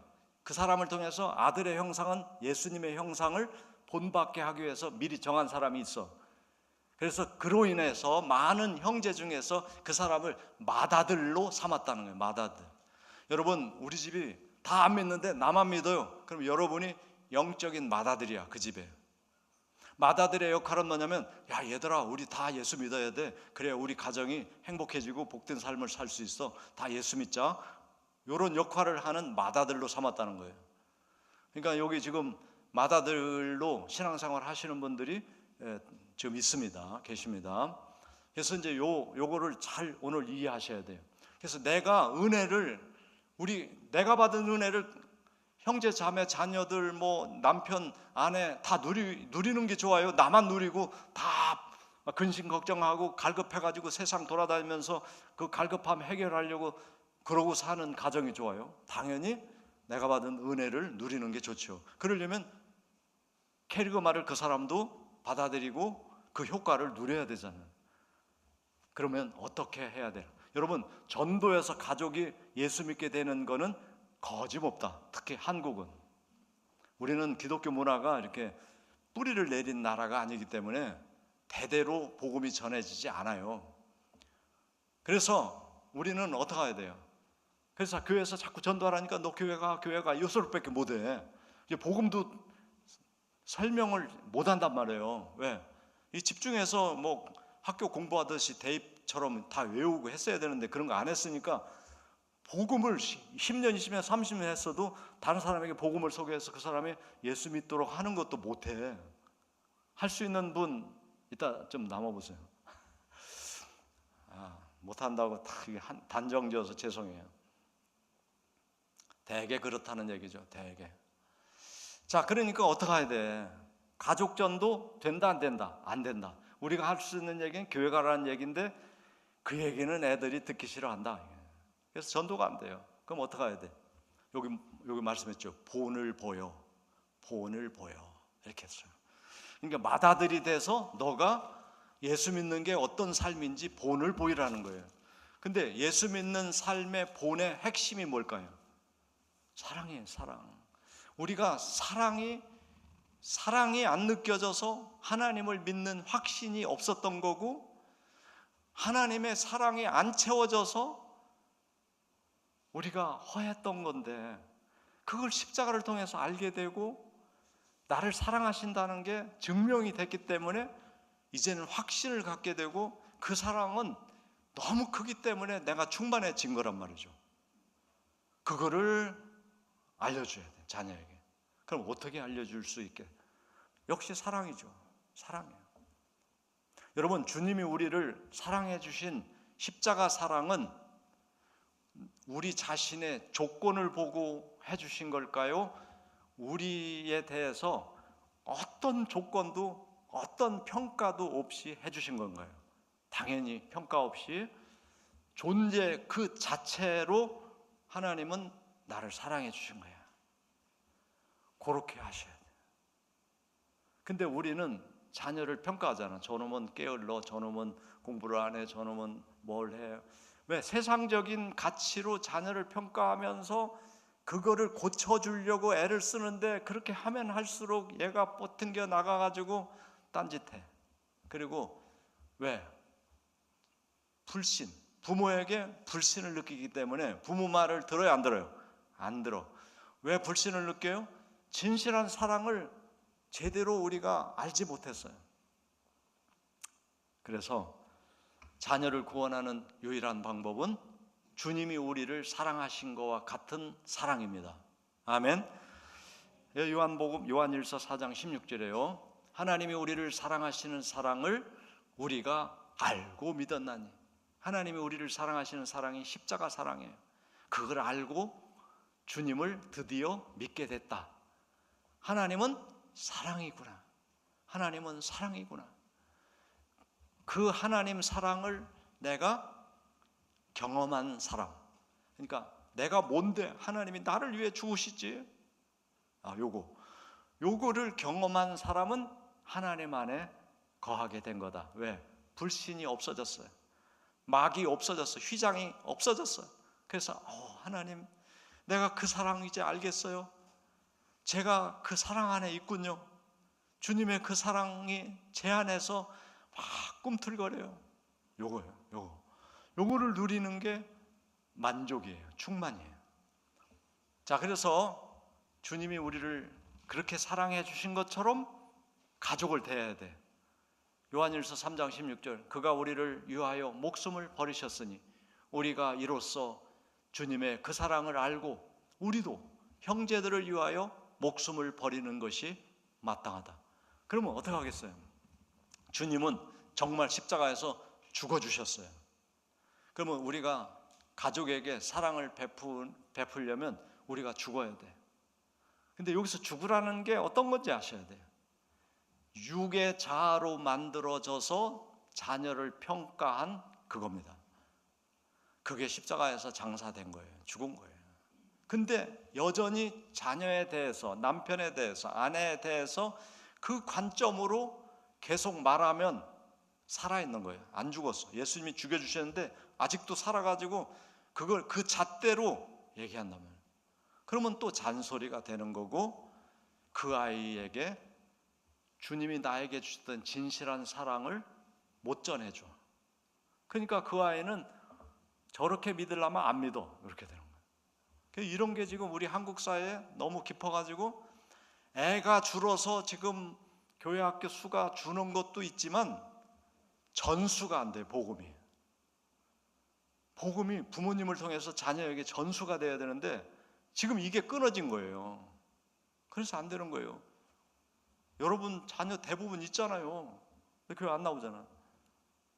그 사람을 통해서 아들의 형상은 예수님의 형상을 본받게 하기 위해서 미리 정한 사람이 있어. 그래서 그로 인해서 많은 형제 중에서 그 사람을 맏아들로 삼았다는 거예요. 맏아들. 여러분, 우리 집이 다 안 믿는데 나만 믿어요. 그럼 여러분이 영적인 맏아들이야, 그 집에. 맏아들의 역할은 뭐냐면, 야 얘들아, 우리 다 예수 믿어야 돼. 그래야 우리 가정이 행복해지고 복된 삶을 살 수 있어. 다 예수 믿자. 이런 역할을 하는 맏아들로 삼았다는 거예요. 그러니까 여기 지금 맏아들로 신앙생활 하시는 분들이 지금 있습니다. 계십니다. 그래서 이제 요거를 잘 오늘 이해하셔야 돼요. 그래서 내가 받은 은혜를 형제, 자매, 자녀들, 뭐 남편, 아내 다 누리는 게 좋아요. 나만 누리고 다 근심 걱정하고 갈급해가지고 세상 돌아다니면서 그 갈급함 해결하려고 그러고 사는 가정이 좋아요? 당연히 내가 받은 은혜를 누리는 게 좋죠. 그러려면 캐리그마를 그 사람도 받아들이고 그 효과를 누려야 되잖아요. 그러면 어떻게 해야 돼요? 여러분, 전도에서 가족이 예수 믿게 되는 거는 거짓없다. 특히 한국은, 우리는 기독교 문화가 이렇게 뿌리를 내린 나라가 아니기 때문에 대대로 복음이 전해지지 않아요. 그래서 우리는 어떻게 해야 돼요? 그래서 교회에서 자꾸 전도하라니까 너 교회가 이 소리밖에 못해. 복음도 설명을 못한단 말이에요. 왜? 이 집중해서 뭐 학교 공부하듯이 대입처럼 다 외우고 했어야 되는데 그런 거 안 했으니까 복음을 10년, 20년, 30년 했어도 다른 사람에게 복음을 소개해서 그 사람이 예수 믿도록 하는 것도 못해. 할 수 있는 분 이따 좀 남아보세요. 못한다고 다 단정지어서 죄송해요. 대개 그렇다는 얘기죠. 대개. 자, 그러니까 어떻게 해야 돼? 가족전도 된다 안 된다? 안 된다. 우리가 할 수 있는 얘기는 교회 가라는 얘기인데 그 얘기는 애들이 듣기 싫어한다. 그래서 전도가 안 돼요. 그럼 어떻게 해야 돼? 여기 말씀했죠. 본을 보여. 본을 보여. 이렇게 했어요. 그러니까 맏아들이 돼서 너가 예수 믿는 게 어떤 삶인지 본을 보이라는 거예요. 근데 예수 믿는 삶의 본의 핵심이 뭘까요? 사랑이에요. 사랑. 우리가 사랑이 안 느껴져서 하나님을 믿는 확신이 없었던 거고, 하나님의 사랑이 안 채워져서 우리가 허했던 건데, 그걸 십자가를 통해서 알게 되고 나를 사랑하신다는 게 증명이 됐기 때문에 이제는 확신을 갖게 되고, 그 사랑은 너무 크기 때문에 내가 충만해진 거란 말이죠. 그거를 알려줘야 돼, 자녀에게. 그럼 어떻게 알려줄 수 있게? 역시 사랑이죠. 사랑이에요. 여러분, 주님이 우리를 사랑해 주신 십자가 사랑은 우리 자신의 조건을 보고 해 주신 걸까요? 우리에 대해서 어떤 조건도 어떤 평가도 없이 해 주신 건가요? 당연히 평가 없이 존재 그 자체로 하나님은 나를 사랑해 주신 거야. 그렇게 하셔야 돼. 근데 우리는 자녀를 평가하잖아. 저놈은 게을러, 저놈은 공부를 안 해, 저놈은 뭘 해. 왜? 세상적인 가치로 자녀를 평가하면서 그거를 고쳐주려고 애를 쓰는데, 그렇게 하면 할수록 얘가 뻗튕겨 나가가지고 딴짓해. 그리고 왜? 불신. 부모에게 불신을 느끼기 때문에 부모 말을 들어요, 안 들어요? 안 들어. 왜 불신을 느껴요? 진실한 사랑을 제대로 우리가 알지 못했어요. 그래서 자녀를 구원하는 유일한 방법은 주님이 우리를 사랑하신 것과 같은 사랑입니다. 아멘. 요한복음 요한일서 4장 16절에요. 하나님이 우리를 사랑하시는 사랑을 우리가 알고 믿었나니. 하나님이 우리를 사랑하시는 사랑이 십자가 사랑이에요. 그걸 알고 주님을 드디어 믿게 됐다. 하나님은 사랑이구나. 하나님은 사랑이구나. 그 하나님 사랑을 내가 경험한 사람. 그러니까 내가 뭔데 하나님이 나를 위해 죽으시지? 요거를 경험한 사람은 하나님 안에 거하게 된 거다. 왜? 불신이 없어졌어요. 막이 없어졌어요. 휘장이 없어졌어요. 그래서 하나님, 내가 그 사랑 이제 알겠어요. 제가 그 사랑 안에 있군요. 주님의 그 사랑이 제 안에서 막 꿈틀거려요. 요거예요. 요거를 누리는 게 만족이에요. 충만이에요. 자, 그래서 주님이 우리를 그렇게 사랑해 주신 것처럼 가족을 대해야 돼. 요한일서 3장 16절, 그가 우리를 위하여 목숨을 버리셨으니 우리가 이로써 주님의 그 사랑을 알고 우리도 형제들을 위하여 목숨을 버리는 것이 마땅하다. 그러면 어떻게 하겠어요? 주님은 정말 십자가에서 죽어주셨어요. 그러면 우리가 가족에게 사랑을 베풀려면 우리가 죽어야 돼. 근데 여기서 죽으라는 게 어떤 건지 아셔야 돼요. 육의 자아로 만들어져서 자녀를 평가한 그겁니다. 그게 십자가에서 장사된 거예요. 죽은 거예요. 근데 여전히 자녀에 대해서, 남편에 대해서, 아내에 대해서 그 관점으로 계속 말하면 살아있는 거예요. 안 죽었어. 예수님이 죽여주셨는데 아직도 살아가지고 그걸 그 잣대로 얘기한다면, 그러면 또 잔소리가 되는 거고, 그 아이에게 주님이 나에게 주셨던 진실한 사랑을 못 전해줘. 그러니까 그 아이는 저렇게 믿으려면 안 믿어. 이렇게 되는 거예요. 이런 게 지금 우리 한국 사회에 너무 깊어가지고 애가 줄어서 지금 교회 학교 수가 주는 것도 있지만 전수가 안 돼. 복음이 복음이 부모님을 통해서 자녀에게 전수가 돼야 되는데 지금 이게 끊어진 거예요. 그래서 안 되는 거예요. 여러분 자녀 대부분 있잖아요. 근데 교회 안 나오잖아.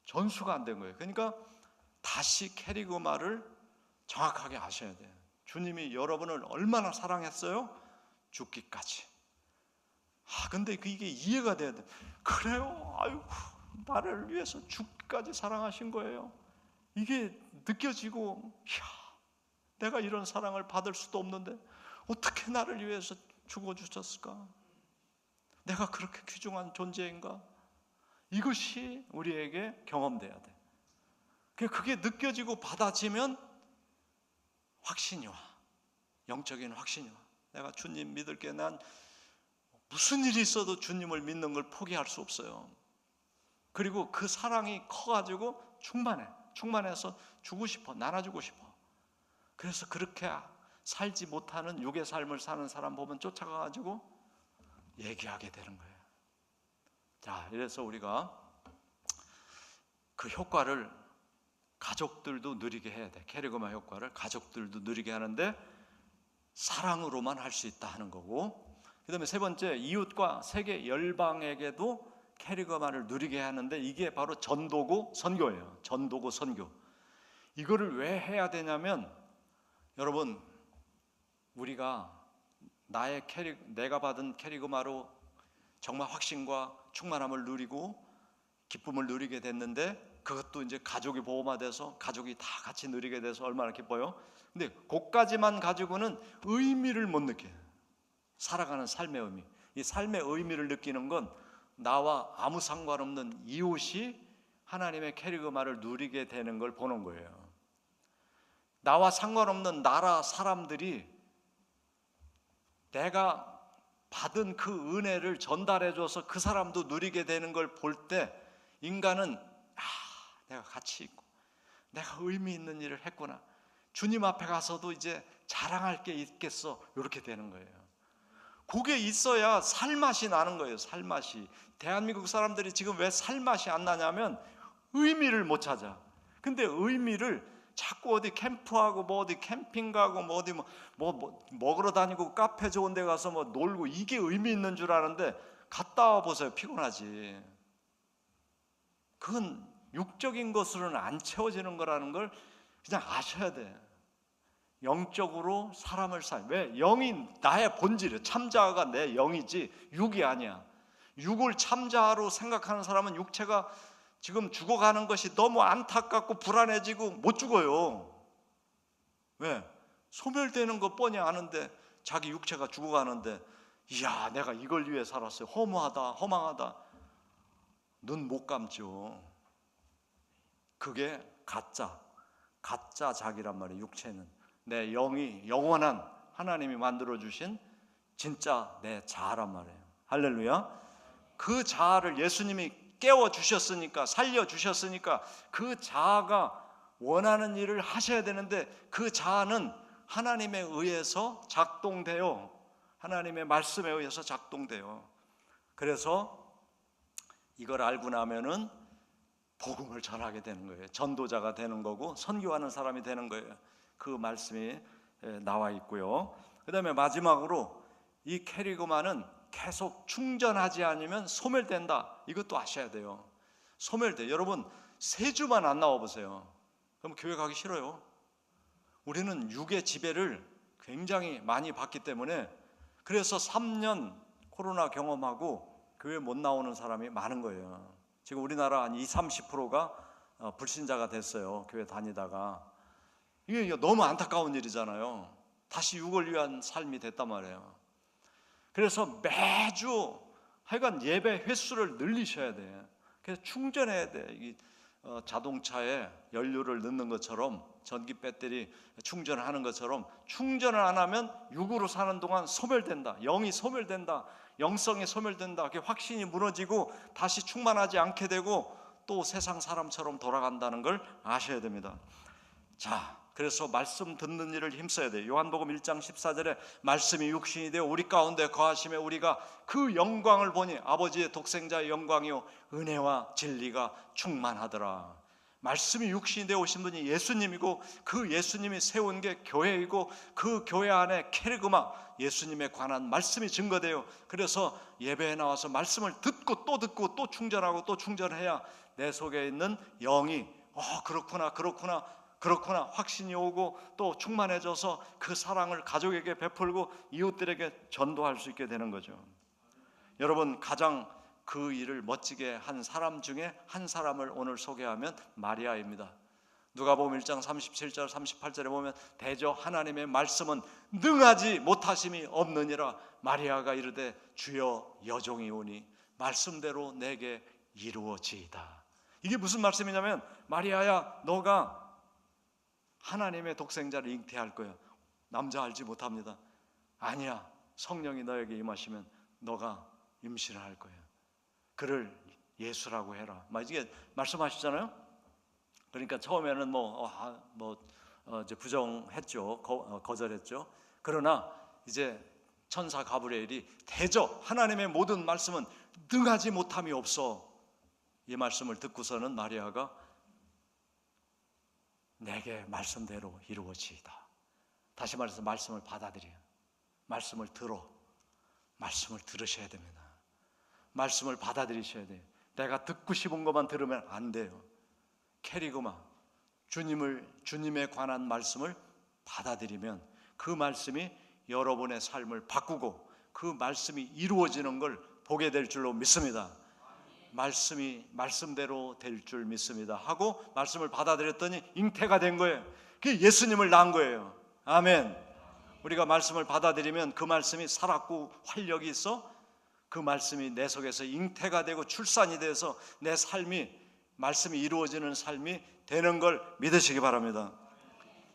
전수가 안 된 거예요. 그러니까 다시 캐리그마를 정확하게 아셔야 돼요. 주님이 여러분을 얼마나 사랑했어요? 죽기까지. 근데 이게 이해가 돼야 돼. 그래요? 아유, 나를 위해서 죽기까지 사랑하신 거예요. 이게 느껴지고, 내가 이런 사랑을 받을 수도 없는데 어떻게 나를 위해서 죽어주셨을까? 내가 그렇게 귀중한 존재인가? 이것이 우리에게 경험돼야 돼. 그게 느껴지고 받아지면 확신이 와. 영적인 확신이 와. 내가 주님 믿을게. 난 무슨 일이 있어도 주님을 믿는 걸 포기할 수 없어요. 그리고 그 사랑이 커가지고 충만해서 주고 싶어. 나눠주고 싶어. 그래서 그렇게 살지 못하는 육의 삶을 사는 사람 보면 쫓아가가지고 얘기하게 되는 거예요. 자, 이래서 우리가 그 효과를 가족들도 누리게 해야 돼. 캐리그마 효과를 가족들도 누리게 하는데 사랑으로만 할 수 있다 하는 거고, 그 다음에 세 번째, 이웃과 세계 열방에게도 캐리그마를 누리게 하는데 이게 바로 전도고 선교예요. 전도고 선교. 이거를 왜 해야 되냐면, 여러분, 우리가 내가 받은 캐리그마로 정말 확신과 충만함을 누리고 기쁨을 누리게 됐는데, 그것도 이제 가족이 보호마돼서 가족이 다 같이 누리게 돼서 얼마나 기뻐요. 근데 그까지만 가지고는 의미를 못 느껴요. 살아가는 삶의 의미. 이 삶의 의미를 느끼는 건 나와 아무 상관없는 이웃이 하나님의 캐리그마를 누리게 되는 걸 보는 거예요. 나와 상관없는 나라 사람들이 내가 받은 그 은혜를 전달해줘서 그 사람도 누리게 되는 걸 볼 때 인간은 내가 가치 있고 내가 의미 있는 일을 했구나, 주님 앞에 가서도 이제 자랑할 게 있겠어, 이렇게 되는 거예요. 그게 있어야 살맛이 나는 거예요. 살맛이. 대한민국 사람들이 지금 왜 살맛이 안 나냐면 의미를 못 찾아. 근데 의미를 자꾸 어디 캠프하고 뭐 어디 캠핑 가고 뭐 어디 뭐 먹으러 다니고 카페 좋은 데 가서 뭐 놀고 이게 의미 있는 줄 아는데 갔다 와 보세요. 피곤하지. 그건 육적인 것으로는 안 채워지는 거라는 걸 그냥 아셔야 돼. 영적으로 사람을 왜? 영이 나의 본질이에요. 참자가 내 영이지 육이 아니야. 육을 참자로 생각하는 사람은 육체가 지금 죽어가는 것이 너무 안타깝고 불안해지고 못 죽어요. 왜? 소멸되는 거 뻔히 아는데 자기 육체가 죽어가는데, 이야, 내가 이걸 위해 살았어요. 허무하다, 허망하다. 눈 못 감죠. 그게 가짜 자기란 말이에요. 육체는 내 영이 영원한 하나님이 만들어주신 진짜 내 자아란 말이에요. 할렐루야. 그 자아를 예수님이 깨워주셨으니까, 살려주셨으니까 그 자아가 원하는 일을 하셔야 되는데 그 자아는 하나님에 의해서 작동돼요. 하나님의 말씀에 의해서 작동돼요. 그래서 이걸 알고 나면은 복음을 전하게 되는 거예요. 전도자가 되는 거고 선교하는 사람이 되는 거예요. 그 말씀이 나와 있고요. 그 다음에 마지막으로 이 캐리그마는 계속 충전하지 않으면 소멸된다. 이것도 아셔야 돼요. 소멸돼. 여러분 3주만 안 나와 보세요. 그럼 교회 가기 싫어요. 우리는 육의 지배를 굉장히 많이 받기 때문에 그래서 3년 코로나 경험하고 교회 못 나오는 사람이 많은 거예요. 지금 우리나라 한 20-30%가 불신자가 됐어요. 교회 다니다가. 이게 너무 안타까운 일이잖아요. 다시 육을 위한 삶이 됐단 말이에요. 그래서 매주 하여간 예배 횟수를 늘리셔야 돼. 그래서 충전해야 돼. 이 자동차에 연료를 넣는 것처럼, 전기 배터리 충전하는 것처럼 충전을 안 하면 육으로 사는 동안 소멸된다. 영이 소멸된다. 영성이 소멸된다. 그게 확신이 무너지고 다시 충만하지 않게 되고 또 세상 사람처럼 돌아간다는 걸 아셔야 됩니다. 자, 그래서 말씀 듣는 일을 힘써야 돼요. 요한복음 1장 14절에 말씀이 육신이 되어 우리 가운데 거하심에 우리가 그 영광을 보니 아버지의 독생자의 영광이요 은혜와 진리가 충만하더라. 말씀이 육신이 되어 오신 분이 예수님이고 그 예수님이 세운 게 교회이고 그 교회 안에 케르그마 예수님에 관한 말씀이 증거돼요. 그래서 예배에 나와서 말씀을 듣고 또 충전하고 또 충전해야 내 속에 있는 영이 그렇구나 확신이 오고 또 충만해져서 그 사랑을 가족에게 베풀고 이웃들에게 전도할 수 있게 되는 거죠. 여러분, 가장 그 일을 멋지게 한 사람 중에 한 사람을 오늘 소개하면 마리아입니다. 누가복음 1장 37절 38절에 보면 대저 하나님의 말씀은 능하지 못하심이 없느니라. 마리아가 이르되 주여 여종이 오니 말씀대로 내게 이루어지이다. 이게 무슨 말씀이냐면, 마리아야, 너가 하나님의 독생자를 잉태할 거야. 남자 알지 못합니다. 아니야, 성령이 너에게 임하시면 너가 임신을 할 거야. 그를 예수라고 해라. 이게 말씀하시잖아요. 그러니까 처음에는 이제 부정했죠. 거절했죠. 그러나 이제 천사 가브리엘이 대저 하나님의 모든 말씀은 능하지 못함이 없어. 이 말씀을 듣고서는 마리아가 내게 말씀대로 이루어지이다. 다시 말해서 말씀을 받아들여요. 말씀을 들으셔야 됩니다. 말씀을 받아들이셔야 돼요. 내가 듣고 싶은 것만 들으면 안 돼요. 캐리그마 주님에 관한 말씀을 받아들이면 그 말씀이 여러분의 삶을 바꾸고 그 말씀이 이루어지는 걸 보게 될 줄로 믿습니다. 말씀이 말씀대로 될 줄 믿습니다 하고 말씀을 받아들였더니 잉태가 된 거예요. 그게 예수님을 낳은 거예요. 아멘. 우리가 말씀을 받아들이면 그 말씀이 살았고 활력이 있어 그 말씀이 내 속에서 잉태가 되고 출산이 돼서 내 삶이 말씀이 이루어지는 삶이 되는 걸 믿으시기 바랍니다.